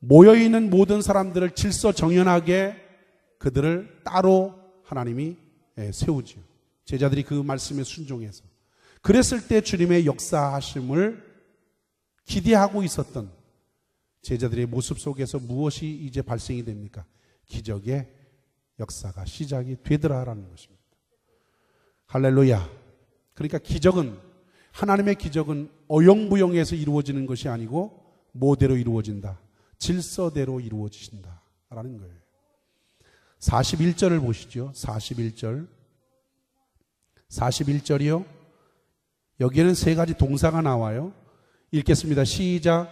모여있는 모든 사람들을 질서 정연하게 그들을 따로 하나님이 세우지요. 제자들이 그 말씀에 순종해서. 그랬을 때 주님의 역사하심을 기대하고 있었던 제자들의 모습 속에서 무엇이 이제 발생이 됩니까? 기적의 역사가 시작이 되더라라는 것입니다. 할렐루야. 그러니까 기적은, 하나님의 기적은 어영부영해서 이루어지는 것이 아니고 뭐대로 이루어진다? 질서대로 이루어지신다라는 거예요. 41절을 보시죠. 41절. 41절이요. 여기에는 세 가지 동사가 나와요. 읽겠습니다. 시작.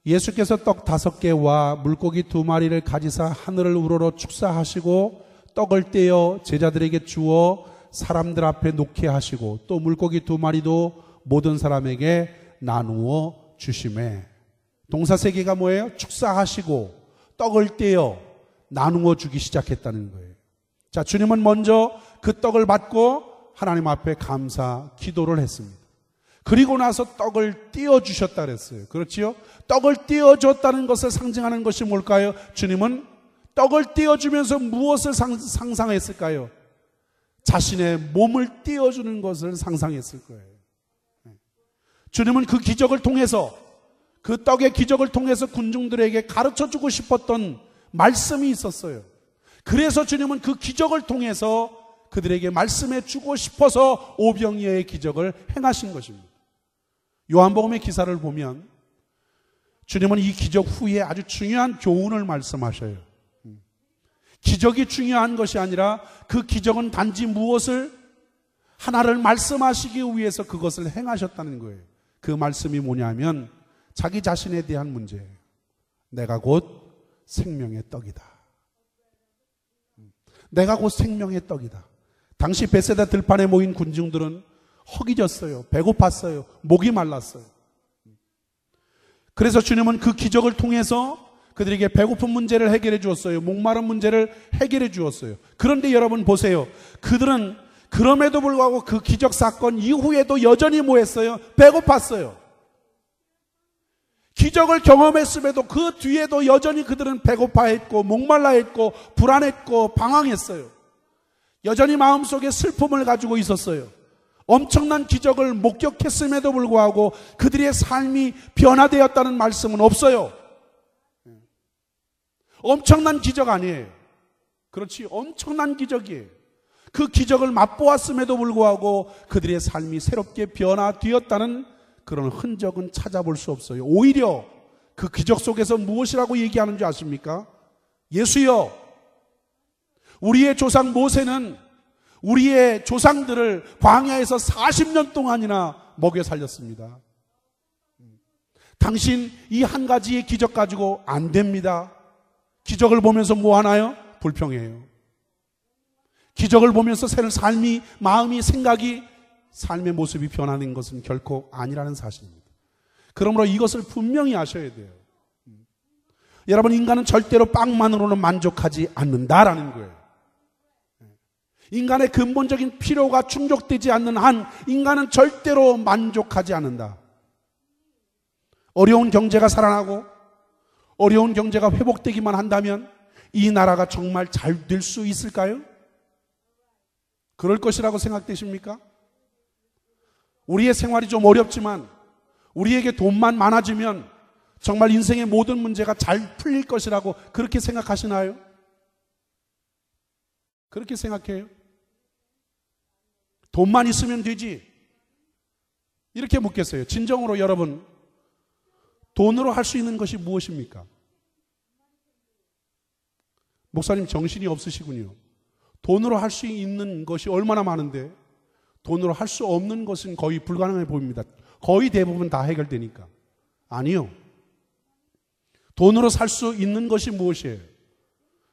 예수께서 떡 5개와 물고기 2마리를 가지사 하늘을 우러러 축사하시고 떡을 떼어 제자들에게 주어 사람들 앞에 놓게 하시고 또 물고기 2마리도 모든 사람에게 나누어 주시매. 동사 3개가 뭐예요? 축사하시고 떡을 떼어 나누어 주기 시작했다는 거예요. 자, 주님은 먼저 그 떡을 받고 하나님 앞에 감사 기도를 했습니다. 그리고 나서 떡을 띄워주셨다 그랬어요. 그렇지요? 떡을 띄워줬다는 것을 상징하는 것이 뭘까요? 주님은 떡을 띄워주면서 무엇을 상상했을까요? 자신의 몸을 띄워주는 것을 상상했을 거예요. 주님은 그 기적을 통해서, 그 떡의 기적을 통해서 군중들에게 가르쳐주고 싶었던 말씀이 있었어요. 그래서 주님은 그 기적을 통해서 그들에게 말씀해 주고 싶어서 오병이어의 기적을 행하신 것입니다. 요한복음의 기사를 보면 주님은 이 기적 후에 아주 중요한 교훈을 말씀하셔요. 기적이 중요한 것이 아니라 그 기적은 단지 무엇을 하나를 말씀하시기 위해서 그것을 행하셨다는 거예요. 그 말씀이 뭐냐면 자기 자신에 대한 문제예요. 내가 곧 생명의 떡이다. 내가 곧 생명의 떡이다. 당시 베세다 들판에 모인 군중들은 허기졌어요. 배고팠어요. 목이 말랐어요. 그래서 주님은 그 기적을 통해서 그들에게 배고픈 문제를 해결해 주었어요. 목마른 문제를 해결해 주었어요. 그런데 여러분 보세요. 그들은 그럼에도 불구하고 그 기적 사건 이후에도 여전히 뭐 했어요? 배고팠어요. 기적을 경험했음에도 그 뒤에도 여전히 그들은 배고파했고 목말라했고 불안했고 방황했어요. 여전히 마음속에 슬픔을 가지고 있었어요. 엄청난 기적을 목격했음에도 불구하고 그들의 삶이 변화되었다는 말씀은 없어요. 엄청난 기적 아니에요. 그렇지, 엄청난 기적이에요. 그 기적을 맛보았음에도 불구하고 그들의 삶이 새롭게 변화되었다는 그런 흔적은 찾아볼 수 없어요. 오히려 그 기적 속에서 무엇이라고 얘기하는지 아십니까? 예수여, 우리의 조상 모세는 우리의 조상들을 광야에서 40년 동안이나 먹여 살렸습니다. 당신 이 한 가지의 기적 가지고 안 됩니다. 기적을 보면서 뭐 하나요? 불평해요. 기적을 보면서 새로운 삶이, 마음이, 생각이, 삶의 모습이 변하는 것은 결코 아니라는 사실입니다. 그러므로 이것을 분명히 아셔야 돼요. 여러분, 인간은 절대로 빵만으로는 만족하지 않는다라는 거예요. 인간의 근본적인 필요가 충족되지 않는 한 인간은 절대로 만족하지 않는다. 어려운 경제가 살아나고 어려운 경제가 회복되기만 한다면 이 나라가 정말 잘 될 수 있을까요? 그럴 것이라고 생각되십니까? 우리의 생활이 좀 어렵지만 우리에게 돈만 많아지면 정말 인생의 모든 문제가 잘 풀릴 것이라고 그렇게 생각하시나요? 그렇게 생각해요? 돈만 있으면 되지. 이렇게 묻겠어요. 진정으로 여러분, 돈으로 할 수 있는 것이 무엇입니까? 목사님 정신이 없으시군요. 돈으로 할 수 있는 것이 얼마나 많은데 돈으로 할 수 없는 것은 거의 불가능해 보입니다. 거의 대부분 다 해결되니까. 아니요. 돈으로 살 수 있는 것이 무엇이에요?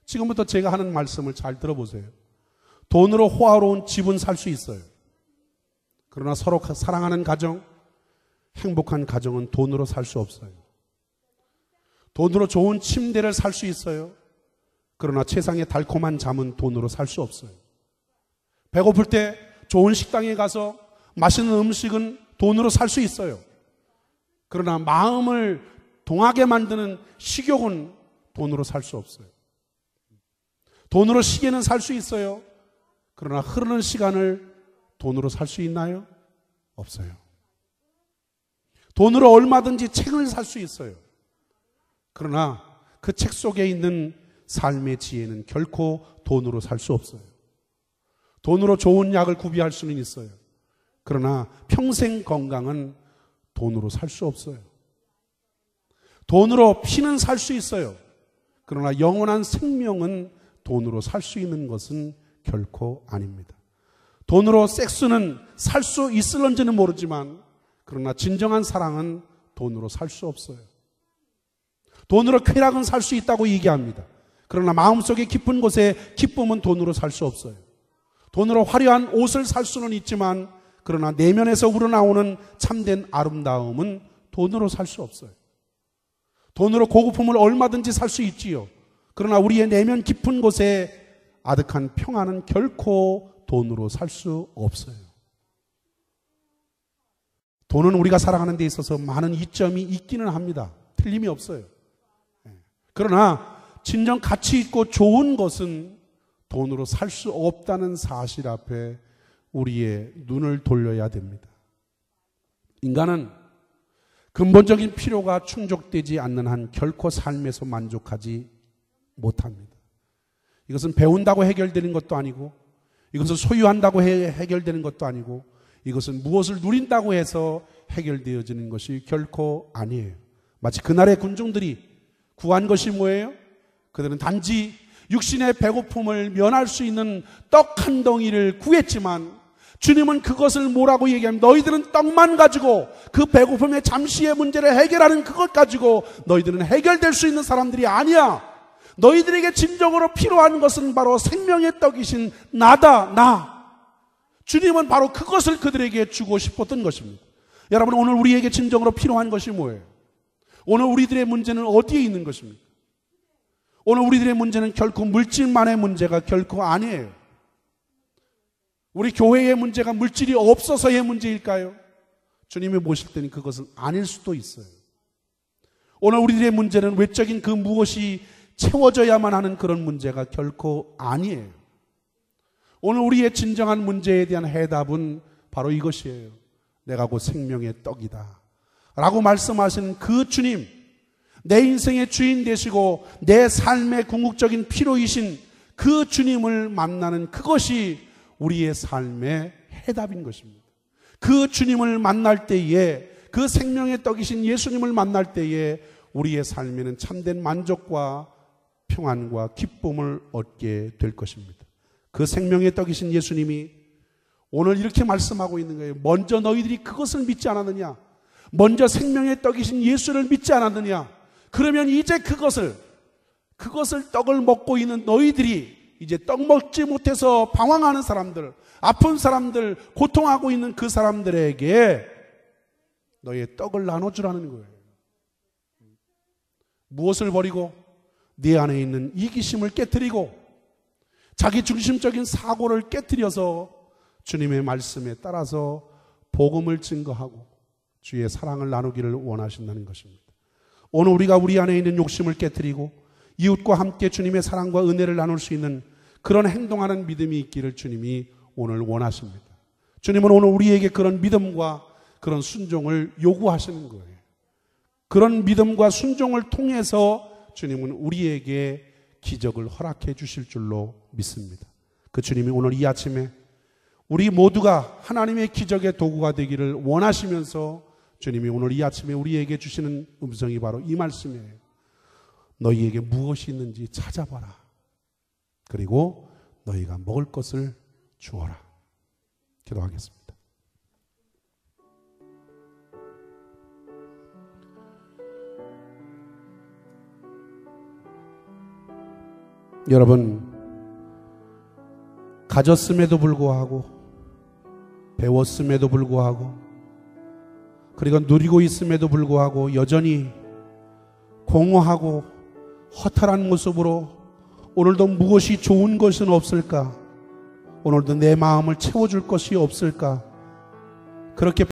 지금부터 제가 하는 말씀을 잘 들어보세요. 돈으로 호화로운 집은 살 수 있어요. 그러나 서로 사랑하는 가정, 행복한 가정은 돈으로 살 수 없어요. 돈으로 좋은 침대를 살 수 있어요. 그러나 세상의 달콤한 잠은 돈으로 살 수 없어요. 배고플 때 좋은 식당에 가서 맛있는 음식은 돈으로 살 수 있어요. 그러나 마음을 동하게 만드는 식욕은 돈으로 살 수 없어요. 돈으로 시계는 살 수 있어요. 그러나 흐르는 시간을 돈으로 살 수 있나요? 없어요. 돈으로 얼마든지 책을 살 수 있어요. 그러나 그 책 속에 있는 삶의 지혜는 결코 돈으로 살 수 없어요. 돈으로 좋은 약을 구비할 수는 있어요. 그러나 평생 건강은 돈으로 살 수 없어요. 돈으로 피는 살 수 있어요. 그러나 영원한 생명은 돈으로 살 수 있는 것은 결코 아닙니다. 돈으로 섹스는 살 수 있을런지는 모르지만 그러나 진정한 사랑은 돈으로 살 수 없어요. 돈으로 쾌락은 살 수 있다고 얘기합니다. 그러나 마음속에 깊은 곳에 기쁨은 돈으로 살 수 없어요. 돈으로 화려한 옷을 살 수는 있지만 그러나 내면에서 우러나오는 참된 아름다움은 돈으로 살 수 없어요. 돈으로 고급품을 얼마든지 살 수 있지요. 그러나 우리의 내면 깊은 곳에 아득한 평안은 결코 돈으로 살 수 없어요. 돈은 우리가 살아가는 데 있어서 많은 이점이 있기는 합니다. 틀림이 없어요. 그러나 진정 가치 있고 좋은 것은 돈으로 살 수 없다는 사실 앞에 우리의 눈을 돌려야 됩니다. 인간은 근본적인 필요가 충족되지 않는 한 결코 삶에서 만족하지 못합니다. 이것은 배운다고 해결되는 것도 아니고 이것은 소유한다고 해결되는 것도 아니고 이것은 무엇을 누린다고 해서 해결되어지는 것이 결코 아니에요. 마치 그날의 군중들이 구한 것이 뭐예요? 그들은 단지 육신의 배고픔을 면할 수 있는 떡 한 덩이를 구했지만 주님은 그것을 뭐라고 얘기하면 너희들은 떡만 가지고 그 배고픔의 잠시의 문제를 해결하는 그것 가지고 너희들은 해결될 수 있는 사람들이 아니야. 너희들에게 진정으로 필요한 것은 바로 생명의 떡이신 나다, 나. 주님은 바로 그것을 그들에게 주고 싶었던 것입니다. 여러분, 오늘 우리에게 진정으로 필요한 것이 뭐예요? 오늘 우리들의 문제는 어디에 있는 것입니까? 오늘 우리들의 문제는 결코 물질만의 문제가 결코 아니에요. 우리 교회의 문제가 물질이 없어서의 문제일까요? 주님이 보실 때는 그것은 아닐 수도 있어요. 오늘 우리들의 문제는 외적인 그 무엇이 채워져야만 하는 그런 문제가 결코 아니에요. 오늘 우리의 진정한 문제에 대한 해답은 바로 이것이에요. 내가 곧 생명의 떡이다 라고 말씀하시는 그 주님, 내 인생의 주인 되시고 내 삶의 궁극적인 필요이신 그 주님을 만나는 그것이 우리의 삶의 해답인 것입니다. 그 주님을 만날 때에, 그 생명의 떡이신 예수님을 만날 때에 우리의 삶에는 참된 만족과 평안과 기쁨을 얻게 될 것입니다. 그 생명의 떡이신 예수님이 오늘 이렇게 말씀하고 있는 거예요. 먼저 너희들이 그것을 믿지 않았느냐? 먼저 생명의 떡이신 예수를 믿지 않았느냐? 그러면 이제 그것을 떡을 먹고 있는 너희들이 이제 떡 먹지 못해서 방황하는 사람들, 아픈 사람들, 고통하고 있는 그 사람들에게 너의 떡을 나눠주라는 거예요. 무엇을 버리고? 네 안에 있는 이기심을 깨트리고 자기 중심적인 사고를 깨트려서 주님의 말씀에 따라서 복음을 증거하고 주의 사랑을 나누기를 원하신다는 것입니다. 오늘 우리가 우리 안에 있는 욕심을 깨트리고 이웃과 함께 주님의 사랑과 은혜를 나눌 수 있는 그런 행동하는 믿음이 있기를 주님이 오늘 원하십니다. 주님은 오늘 우리에게 그런 믿음과 그런 순종을 요구하시는 거예요. 그런 믿음과 순종을 통해서 주님은 우리에게 기적을 허락해 주실 줄로 믿습니다. 그 주님이 오늘 이 아침에 우리 모두가 하나님의 기적의 도구가 되기를 원하시면서 주님이 오늘 이 아침에 우리에게 주시는 음성이 바로 이 말씀이에요. 너희에게 무엇이 있는지 찾아봐라. 그리고 너희가 먹을 것을 주어라. 기도하겠습니다. 여러분, 가졌음에도 불구하고 배웠음에도 불구하고 그리고 누리고 있음에도 불구하고 여전히 공허하고 허탈한 모습으로 오늘도 무엇이 좋은 것은 없을까? 오늘도 내 마음을 채워줄 것이 없을까? 그렇게